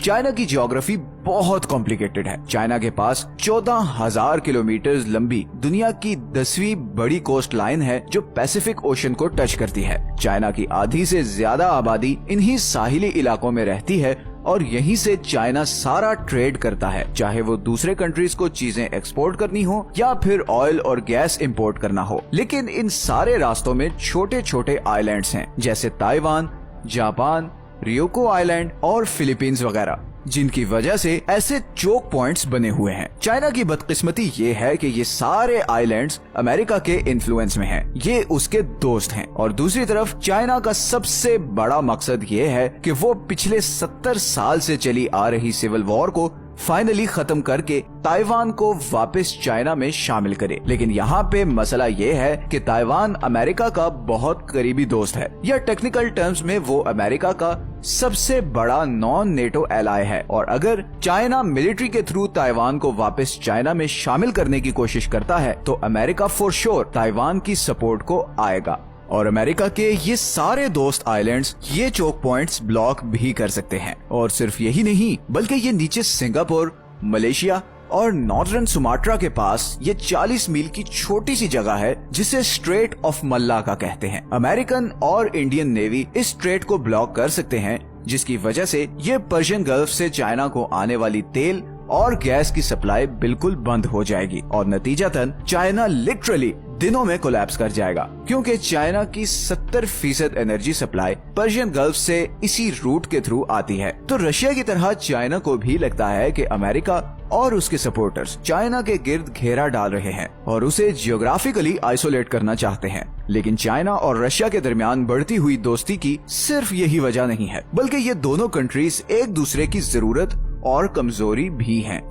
China की geography बहुत complicated है। चाइना के पास 14,000 किलोमीटर लंबी दुनिया की 10वीं बड़ी कोस्ट लाइन है जो पैसिफिक ओशन को टच करती है। चाइना की आधी से ज्यादा आबादी इन्हीं साहिली इलाकों में रहती है और यहीं से चाइना सारा ट्रेड करता है, चाहे वो दूसरे कंट्रीज को चीजें एक्सपोर्ट करनी हो या फिर ऑयल और गैस इंपोर्ट करना हो। लेकिन इन सारे रास्तों में छोटे छोटे आइलैंड्स हैं, जैसे ताइवान, जापान, रियोको आइलैंड और फिलीपींस वगैरह, जिनकी वजह से ऐसे चोक पॉइंट्स बने हुए हैं। चाइना की बदकिस्मती ये है कि ये सारे आइलैंड्स अमेरिका के इन्फ्लुएंस में हैं। ये उसके दोस्त हैं। और दूसरी तरफ चाइना का सबसे बड़ा मकसद ये है कि वो पिछले 70 साल से चली आ रही सिविल वॉर को फाइनली खत्म करके ताइवान को वापस चाइना में शामिल करे। लेकिन यहाँ पे मसला ये है कि ताइवान अमेरिका का बहुत करीबी दोस्त है, या टेक्निकल टर्म्स में वो अमेरिका का सबसे बड़ा नॉन नेटो एलाय है। और अगर चाइना मिलिट्री के थ्रू ताइवान को वापस चाइना में शामिल करने की कोशिश करता है तो अमेरिका फॉर श्योर ताइवान की सपोर्ट को आएगा। और अमेरिका के ये सारे दोस्त आइलैंड्स ये चोक पॉइंट्स ब्लॉक भी कर सकते हैं। और सिर्फ यही नहीं, बल्कि ये नीचे सिंगापुर, मलेशिया और नॉर्दर्न सुमाट्रा के पास ये 40 मील की छोटी सी जगह है जिसे स्ट्रेट ऑफ मल्लाका कहते हैं। अमेरिकन और इंडियन नेवी इस स्ट्रेट को ब्लॉक कर सकते हैं, जिसकी वजह से ये पर्शियन गल्फ से चाइना को आने वाली तेल और गैस की सप्लाई बिल्कुल बंद हो जाएगी और नतीजतन चाइना लिटरली दिनों में कोलैप्स कर जाएगा, क्योंकि चाइना की 70% एनर्जी सप्लाई पर्शियन गल्फ से इसी रूट के थ्रू आती है। तो रशिया की तरह चाइना को भी लगता है कि अमेरिका और उसके सपोर्टर्स चाइना के गिर्द घेरा डाल रहे हैं और उसे जियोग्राफिकली आइसोलेट करना चाहते हैं। लेकिन चाइना और रशिया के दरमियान बढ़ती हुई दोस्ती की सिर्फ यही वजह नहीं है, बल्कि ये दोनों कंट्रीज एक दूसरे की जरूरत और कमजोरी भी हैं।